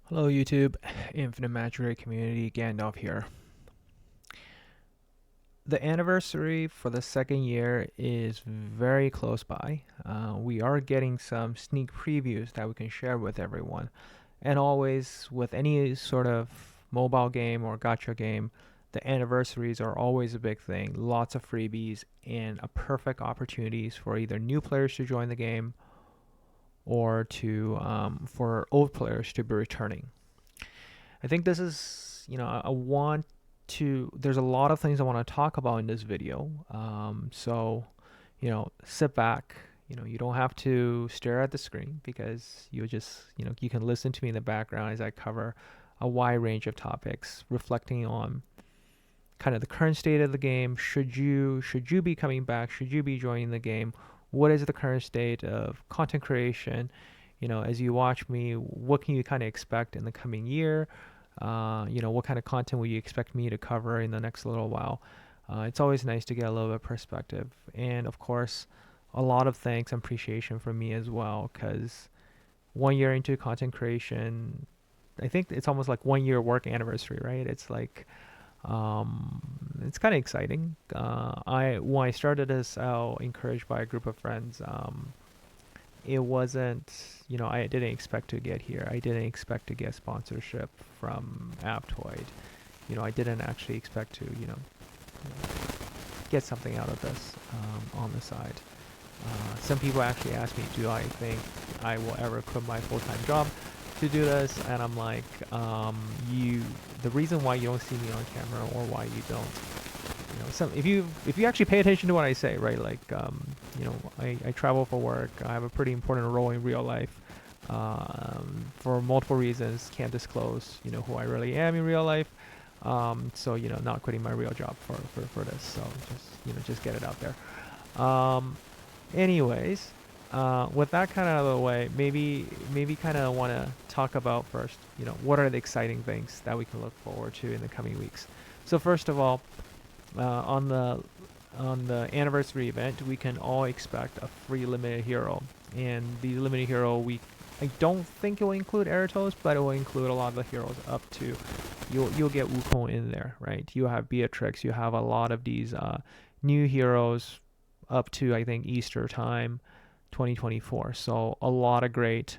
Hello YouTube, Infinite Magicraid community, Gandalf here. The anniversary for the second year is very close by. We are getting some sneak previews that we can share with everyone. And always, with any sort of mobile game or gacha game, the anniversaries are always a big thing. Lots of freebies and a perfect opportunities for either new players to join the game or for old players to be returning. I think this is, I want there's a lot of things I want to talk about in this video. Sit back. You don't have to stare at the screen because you can listen to me in the background as I cover a wide range of topics reflecting on kind of the current state of the game. Should you be coming back? Should you be joining the game? What is the current state of content creation? As you watch me, what can you kind of expect in the coming year? What kind of content will you expect me to cover in the next little while? It's always nice to get a little bit of perspective. And of course, a lot of thanks and appreciation from me as well, because 1 year into content creation, I think it's almost like 1 year work anniversary, right? It's kind of exciting. When I started this out, encouraged by a group of friends, it wasn't, I didn't expect to get here. I didn't expect to get sponsorship from Aptoid. I didn't actually expect to, get something out of this on the side. Some people actually ask me, do I think I will ever quit my full-time job to do this? And I'm like, the reason why you don't see me on camera or why you don't if you actually pay attention to what I say, right? Like, I travel for work. I have a pretty important role in real life. For multiple reasons, can't disclose, who I really am in real life. Not quitting my real job for this. So just get it out there. Anyways, with that kind of out of the way, maybe kind of want to talk about first, what are the exciting things that we can look forward to in the coming weeks. So first of all, on the anniversary event, we can all expect a free limited hero, and the limited hero I don't think it will include Eratos, but it will include a lot of the heroes up to you'll get Wukong in there, right? You have Beatrix, you have a lot of these new heroes up to I think Easter time, 2024. So a lot of great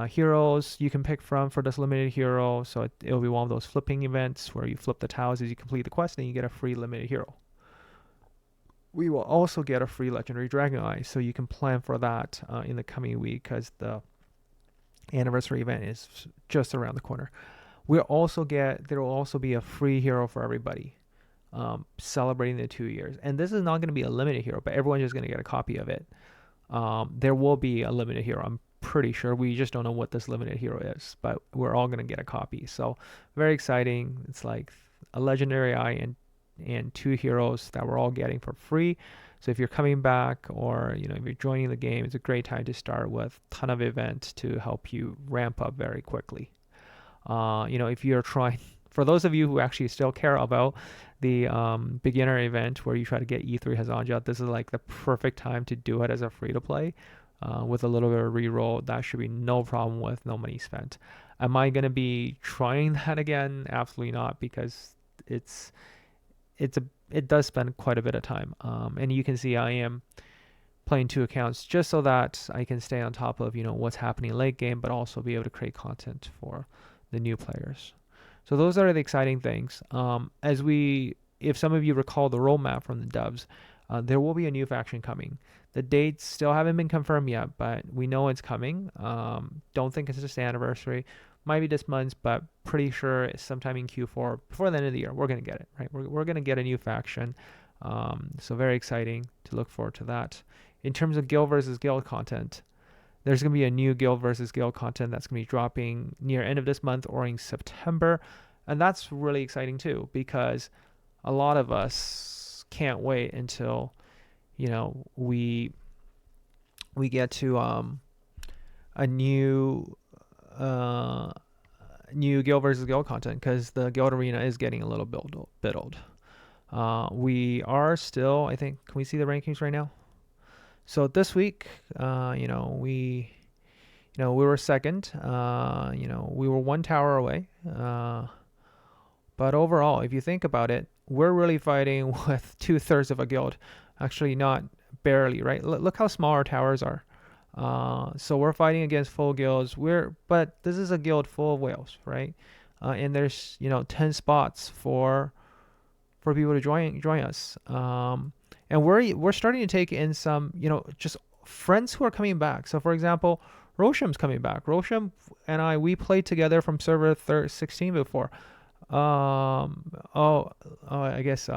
heroes you can pick from for this limited hero. So it'll be one of those flipping events where you flip the tiles as you complete the quest and you get a free limited hero. We will also get a free legendary dragon eye, so you can plan for that in the coming week because the anniversary event is just around the corner. There will also be a free hero for everybody, celebrating the 2 years. And this is not going to be a limited hero, but everyone's just going to get a copy of it. There will be a limited hero. I'm pretty sure. We just don't know what this limited hero is, but we're all going to get a copy. So very exciting. It's like a legendary eye and two heroes that we're all getting for free. So if you're coming back or if you're joining the game, it's a great time to start with a ton of events to help you ramp up very quickly. If you're trying, for those of you who actually still care about the beginner event where you try to get E3 Hazanja, this is like the perfect time to do it as a free to play with a little bit of reroll. That should be no problem with no money spent. Am I going to be trying that again? Absolutely not, because it does spend quite a bit of time. And you can see I am playing two accounts just so that I can stay on top of what's happening late game, but also be able to create content for the new players. So those are the exciting things. If some of you recall the roadmap from the dubs, there will be a new faction coming. The dates still haven't been confirmed yet, but we know it's coming. Don't think it's just the anniversary. Might be this month, but pretty sure it's sometime in Q4 before the end of the year. We're gonna get it, right? We're gonna get a new faction. So very exciting to look forward to that. In terms of guild versus guild content, there's going to be a new guild versus guild content that's going to be dropping near end of this month or in September. And that's really exciting too, because a lot of us can't wait until, we get to a new guild versus guild content, because the guild arena is getting a little bit old. We are still, I think, can we see the rankings right now? So this week, we we were second. We were one tower away. But overall, if you think about it, we're really fighting with 2/3 of a guild. Actually, not barely, right? Look how small our towers are. So we're fighting against full guilds. But this is a guild full of whales, right? And there's 10 spots for people to join us. And we're starting to take in some just friends who are coming back. So for example, Rosham's coming back. Rosham and we played together from server 16 before. I guess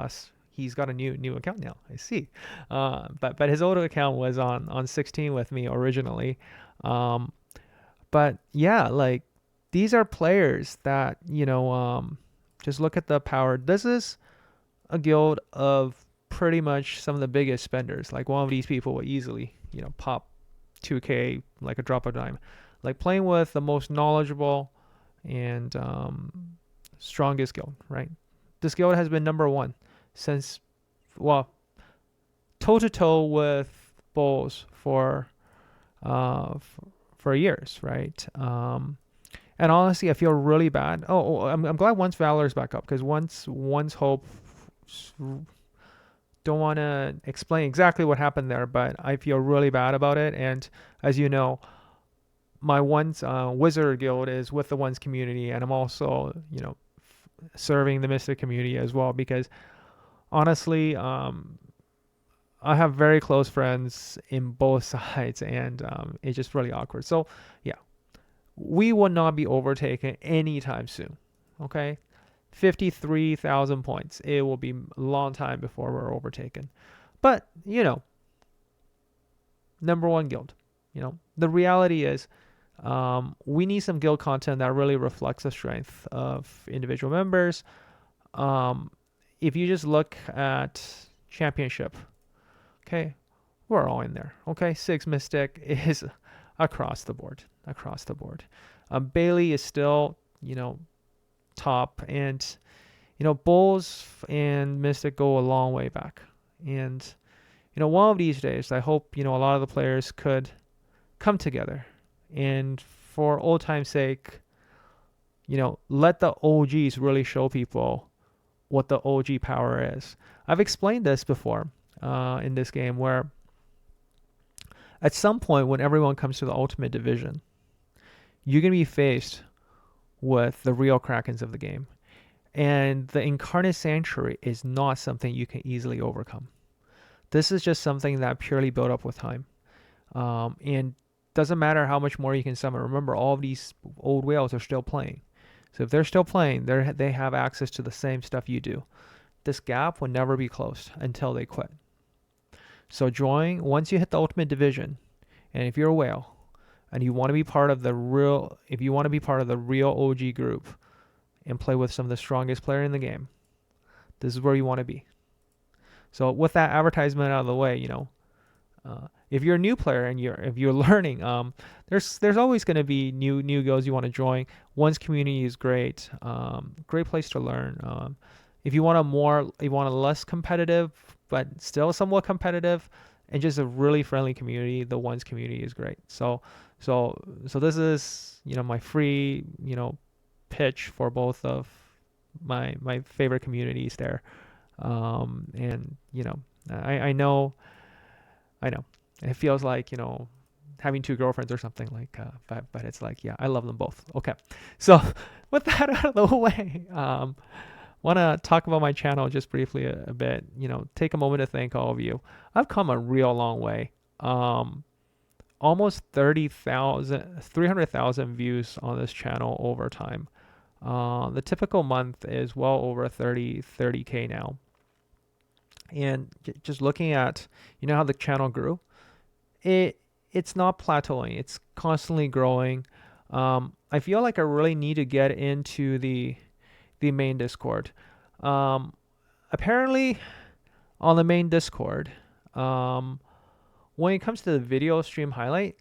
he's got a new account now. I see. But his old account was on 16 with me originally. But yeah, like these are players that just look at the power. This is a guild of pretty much some of the biggest spenders. Like one of these people will easily pop 2k like a drop of a dime. Like playing with the most knowledgeable and strongest guild, right? This guild has been number one since, well, toe to toe with bulls for years, right? And honestly, I feel really bad. I'm glad once Valor's back up, because once Hope, don't want to explain exactly what happened there, but I feel really bad about it. And as you know, my one's wizard guild is with the one's community, and I'm also serving the mystic community as well, because honestly, I have very close friends in both sides, and it's just really awkward. So yeah, we will not be overtaken anytime soon. Okay, 53,000 points. It will be a long time before we're overtaken. But number one guild. The reality is, we need some guild content that really reflects the strength of individual members. If you just look at championship, okay, we're all in there. Okay, 6 Mystic is across the board. Bailey is still, top, and Bulls and Mystic go a long way back. And one of these days, I hope a lot of the players could come together, and for old time's sake, let the OGs really show people what the OG power is. I've explained this before in this game, where at some point when everyone comes to the ultimate division, you're going to be faced with the real krakens of the game. And the incarnate sanctuary is not something you can easily overcome. This is just something that purely built up with time. And doesn't matter how much more you can summon. Remember, all of these old whales are still playing. So if they're still playing, they have access to the same stuff you do. This gap will never be closed until they quit. So join once you hit the ultimate division, and if you're a whale and you want to be part of the real OG group and play with some of the strongest player in the game, this is where you want to be. So with that advertisement out of the way, if you're a new player and if you're learning, there's always going to be new guilds you want to join. One's community is great, great place to learn. If you want a less competitive but still somewhat competitive and just a really friendly community, the One's community is great. So this is my free pitch for both of my favorite communities there. And I know it feels like having 2 girlfriends or something, like but it's like, yeah, I love them both. Okay, so with that out of the way, want to talk about my channel just briefly a bit. Take a moment to thank all of you. I've come a real long way. Almost 300,000 views on this channel over time. The typical month is well over 30k now. And just looking at how the channel grew, it's not plateauing, it's constantly growing. I feel like I really need to get into the main Discord. Apparently on the main Discord, when it comes to the video stream highlight,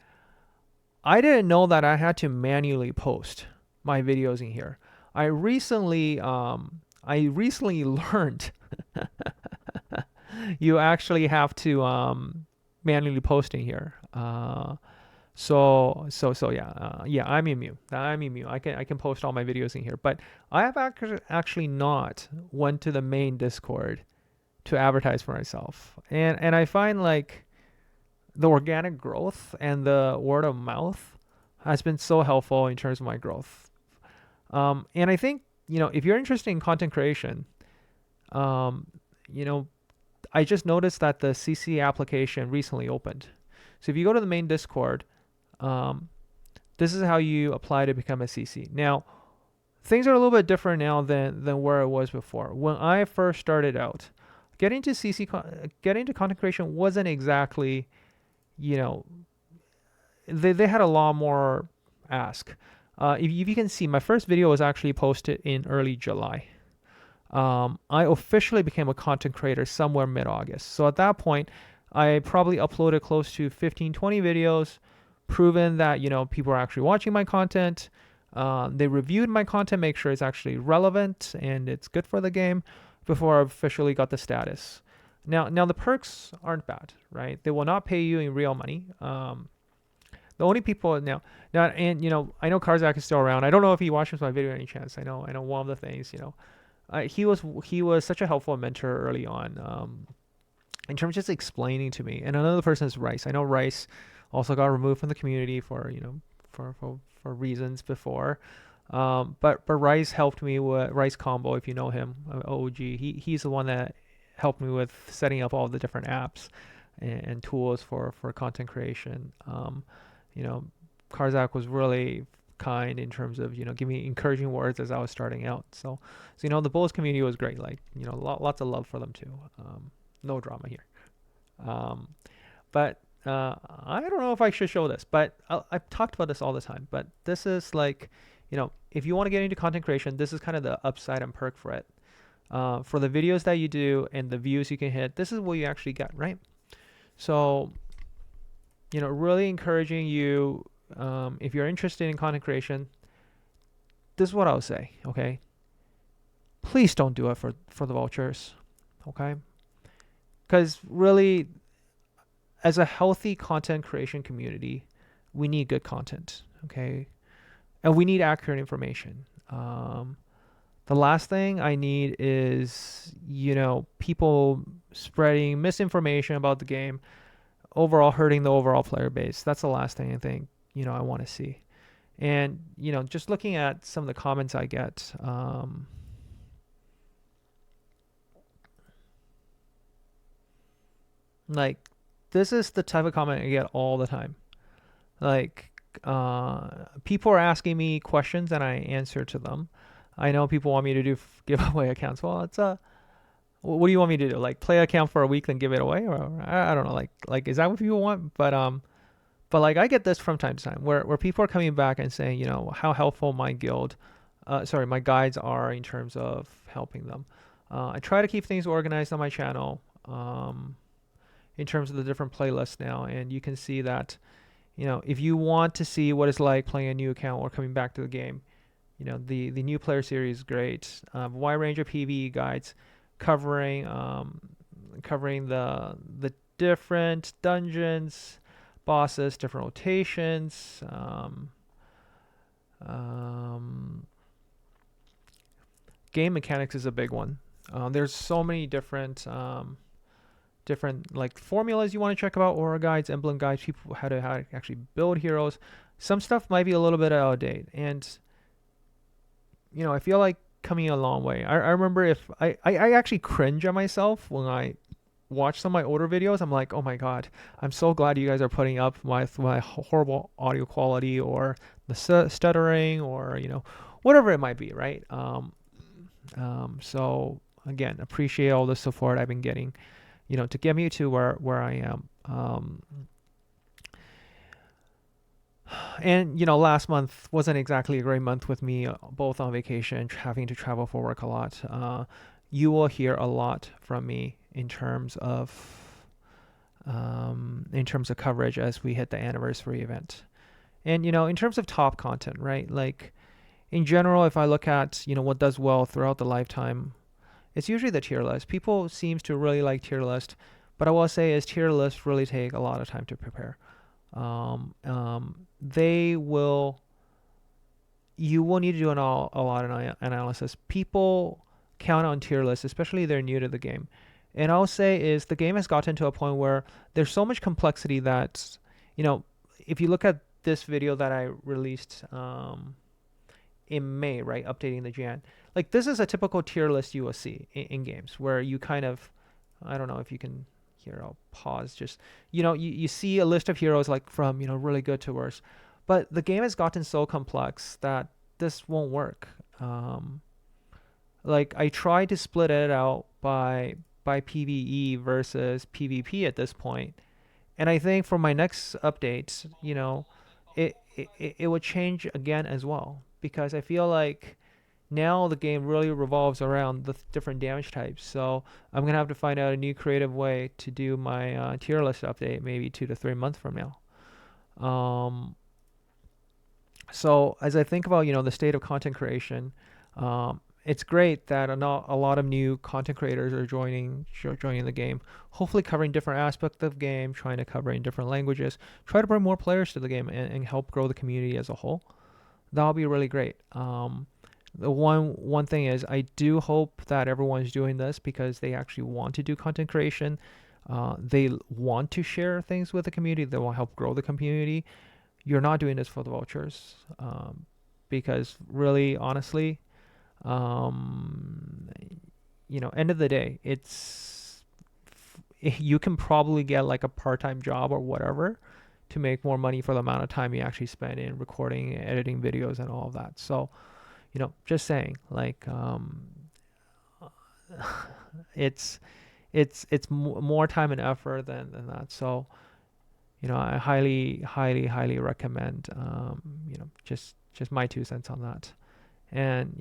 I didn't know that I had to manually post my videos in here. I recently learned you actually have to manually post in here. So yeah, yeah, I'm immune. I'm immune. I can post all my videos in here, but I have actually not went to the main Discord to advertise for myself, and I find like the organic growth and the word of mouth has been so helpful in terms of my growth. And I think if you're interested in content creation, um, you know, I just noticed that the CC application recently opened. So if you go to the main Discord, um, this is how you apply to become a CC. Now, things are a little bit different now than where it was before. When I first started out, getting to content creation wasn't exactly, you know, they had a lot more ask. If you can see, my first video was actually posted in early July. I officially became a content creator somewhere mid-August. So at that point, I probably uploaded close to 15, 20 videos, proven that, people are actually watching my content. They reviewed my content, make sure it's actually relevant and it's good for the game before I officially got the status. Now the perks aren't bad, right? They will not pay you in real money. The only people now, and I know Karzak is still around. I don't know if he watches my video any chance. I know one of the things, he was such a helpful mentor early on, in terms of just explaining to me. And another person is Rice. I know Rice also got removed from the community for for reasons before. But Rice helped me with Rice Combo, if you know him, OG. He's the one that helped me with setting up all the different apps and tools for content creation. You know, Karzak was really kind in terms of giving me encouraging words as I was starting out. So the Bulls community was great. Like lots of love for them too. No drama here. Um, but I don't know if I should show this, but I've talked about this all the time. But this is like, if you want to get into content creation, this is kind of the upside and perk for it. For the videos that you do and the views you can hit, this is what you actually get, right? So, really encouraging you, if you're interested in content creation, this is what I would say, okay? Please don't do it for the vultures, okay? Because really, as a healthy content creation community, we need good content, okay? And we need accurate information. The last thing I need is, people spreading misinformation about the game, overall hurting the overall player base. That's the last thing I think, I want to see. And, just looking at some of the comments I get, like, this is the type of comment I get all the time. Like, people are asking me questions and I answer to them. I know people want me to do giveaway accounts. Well, it's what do you want me to do? Like play account for a week then give it away, or I don't know. Like is that what people want? But like I get this from time to time where people are coming back and saying, how helpful my my guides are in terms of helping them. I try to keep things organized on my channel, in terms of the different playlists now, and you can see that, if you want to see what it's like playing a new account or coming back to the game, the new player series is great. Wide range of PvE guides covering the different dungeons, bosses, different rotations. Game mechanics is a big one. There's so many different like formulas you want to check about, aura guides, emblem guides, people how to actually build heroes. Some stuff might be a little bit out of date, and I feel like coming a long way. I remember if I actually cringe at myself when I watch some of my older videos. I'm like, oh my god, I'm so glad you guys are putting up my horrible audio quality or the stuttering or whatever it might be, right? So again, appreciate all the support I've been getting, to get me to where I am. And last month wasn't exactly a great month with me, both on vacation and having to travel for work a lot. You will hear a lot from me in terms of coverage as we hit the anniversary event. And in terms of top content, right? Like in general, if I look at what does well throughout the lifetime, it's usually the tier list. People seems to really like tier list, but I will say is tier lists really take a lot of time to prepare. They will you will need to do a lot of analysis. People count on tier lists, especially if they're new to the game. And I'll say is the game has gotten to a point where there's so much complexity that, you know, if you look at this video that I released in May, right, updating the Jan, like this is a typical tier list you will see in games where you kind of, I don't know if you can here, I'll pause. Just, you see a list of heroes like from, really good to worse. But the game has gotten so complex that this won't work. Like I tried to split it out by PvE versus PvP at this point, and I think for my next update, it would change again as well because I feel like now the game really revolves around the different damage types. So I'm gonna have to find out a new creative way to do my tier list update, maybe 2 to 3 months from now. So as I think about the state of content creation, it's great that a lot of new content creators are joining the game. Hopefully covering different aspects of the game, trying to cover in different languages, try to bring more players to the game and help grow the community as a whole. That'll be really great. The one thing is I do hope that everyone's doing this because they actually want to do content creation. They want to share things with the community. They want to help grow the community. You're not doing this for the vultures, because really, honestly, um, end of the day, you can probably get like a part-time job or whatever to make more money for the amount of time you actually spend in recording, editing videos, and all of that. So, just saying, like, it's more time and effort than that. So, I highly recommend, just my 2 cents on that. And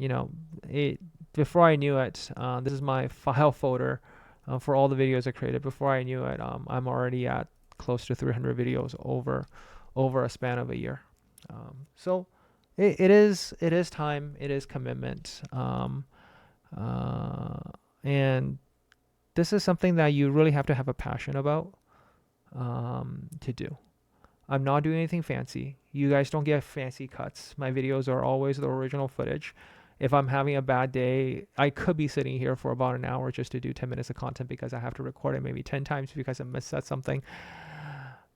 it before I knew it, this is my file folder for all the videos I created. Before I knew it, I'm already at close to 300 videos over a span of a year. So it is time, it is commitment, and this is something that you really have to have a passion about to do. I'm not doing anything fancy. You guys don't get fancy cuts. My videos are always the original footage. If I'm having a bad day, I could be sitting here for about an hour just to do 10 minutes of content because I have to record it maybe 10 times because I missed something.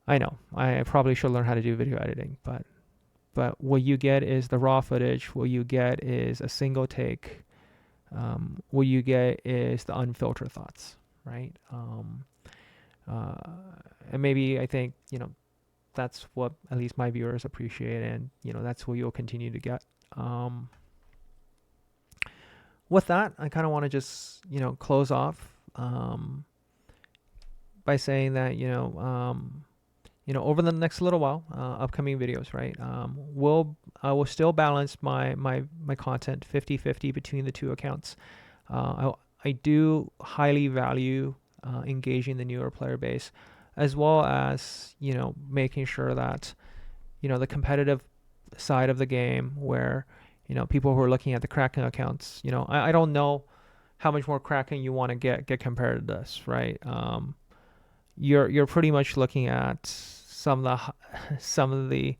I know. I probably should learn how to do video editing, but what you get is the raw footage. What you get is a single take. What you get is the unfiltered thoughts, right? And maybe I think that's what at least my viewers appreciate, and that's what you'll continue to get. With that, I kind of want to just close off by saying that over the next little while, upcoming videos, right? I will still balance my content 50-50 between the two accounts. I do highly value engaging the newer player base, as well as making sure that the competitive side of the game, where people who are looking at the Kraken accounts, I don't know how much more Kraken you want to get compared to this, right? You're pretty much looking at some of the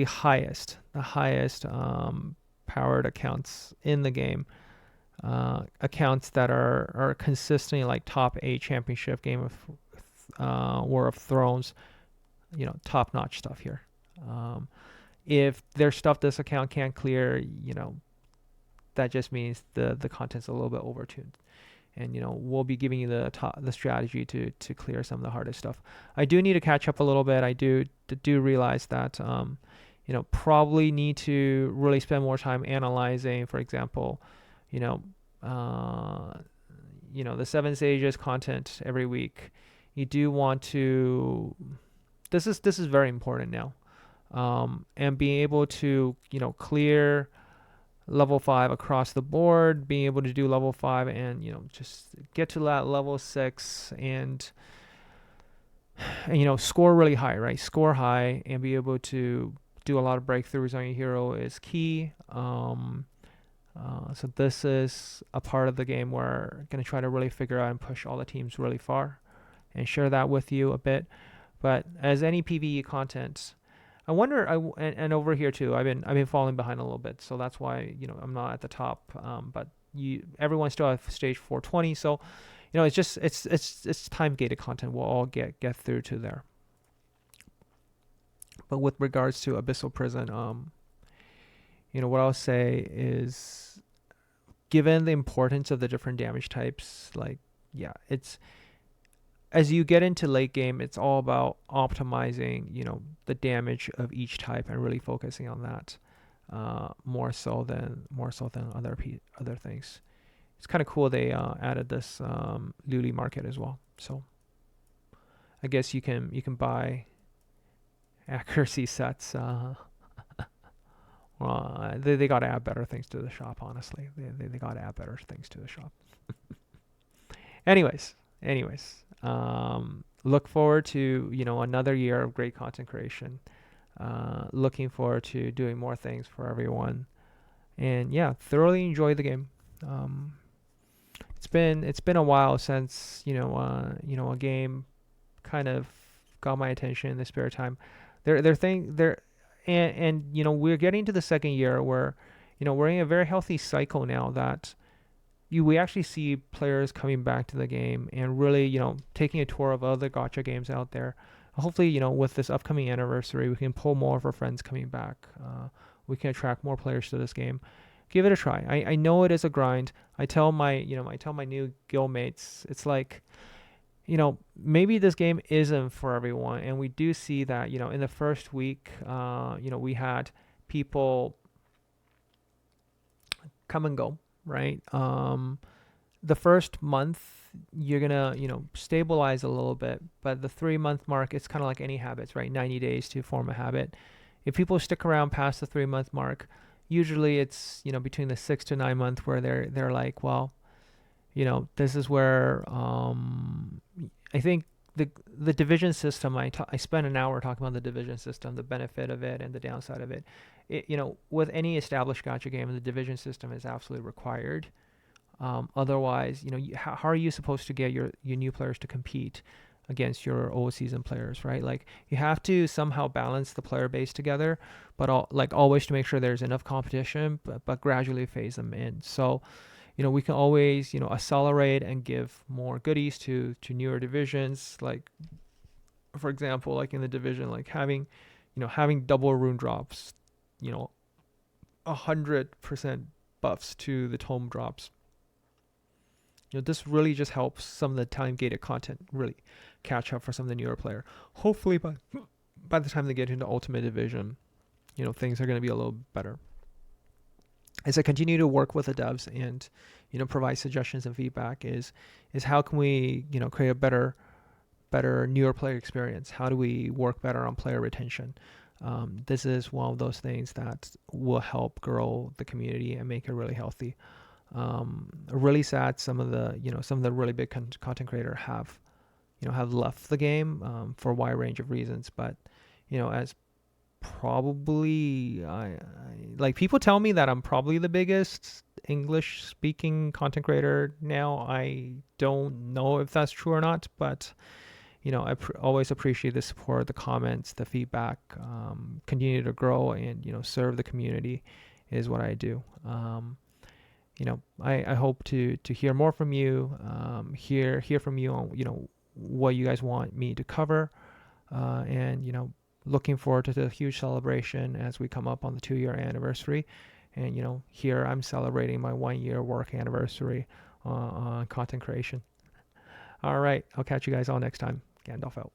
highest powered accounts in the game, accounts that are consistently like top 8 championship Game of War of Thrones, top notch stuff here. If there's stuff this account can't clear, that just means the content's a little bit overtuned. And we'll be giving you the strategy to clear some of the hardest stuff. I do need to catch up a little bit. I do realize that probably need to really spend more time analyzing, for example, the 7 stages content every week. You do want to. This is very important now, and being able to clear level 5 across the board, being able to do level 5 and just get to that level 6 and score really high, right? Score high and be able to do a lot of breakthroughs on your hero is key. So this is a part of the game where I'm going to try to really figure out and push all the teams really far and share that with you a bit. But as any PvE content, I wonder. And over here too, I've been falling behind a little bit, so that's why I'm not at the top. But everyone's still at stage 420, so it's just it's time gated content. We'll all get through to there. But with regards to Abyssal Prison, what I'll say is, given the importance of the different damage types, like, yeah, it's as you get into late game, it's all about optimizing, the damage of each type and really focusing on that, more so than other things. It's kind of cool they added this Luli market as well. So I guess you can buy accuracy sets. They got to add better things to the shop. Honestly, they got to add better things to the shop. anyways, look forward to another year of great content creation. Looking forward to doing more things for everyone, and yeah, thoroughly enjoy the game. It's been a while since a game kind of got my attention in the spare time. They're thing they're and we're getting to the second year where we're in a very healthy cycle now that we actually see players coming back to the game and really taking a tour of other gacha games out there. Hopefully with this upcoming anniversary we can pull more of our friends coming back. We can attract more players to this game. Give it a try. I know it is a grind. I tell my new guild mates, it's like, maybe this game isn't for everyone. And we do see that, in the first week, we had people come and go, right? The first month, you're going to, stabilize a little bit. But the 3-month mark, it's kind of like any habits, right? 90 days to form a habit. If people stick around past the 3-month mark, usually it's, between the 6 to 9 month where they're like, well, this is where I think the division system. I spent an hour talking about the division system, the benefit of it and the downside of it. With any established gacha game, the division system is absolutely required. Otherwise, how are you supposed to get your new players to compete against your old season players, right? Like, you have to somehow balance the player base together, but always to make sure there's enough competition, but gradually phase them in. So we can always accelerate and give more goodies to newer divisions, like, for example, like in the division, like having double rune drops, 100% buffs to the tome drops. This really just helps some of the time gated content really catch up for some of the newer player. Hopefully by the time they get into Ultimate Division, things are going to be a little better. As I continue to work with the devs and provide suggestions and feedback, is how can we create a better newer player experience? How do we work better on player retention? This is one of those things that will help grow the community and make it really healthy. Really sad some of the really big content creators have left the game for a wide range of reasons, but as probably I like, people tell me that I'm probably the biggest English speaking content creator now. I don't know if that's true or not, but I always appreciate the support, the comments, the feedback. Continue to grow and serve the community is what I do. I hope to hear more from you, hear from you on what you guys want me to cover, and looking forward to the huge celebration as we come up on the 2-year anniversary. And here I'm celebrating my 1-year work anniversary on content creation. All right, I'll catch you guys all next time. Gandalf out.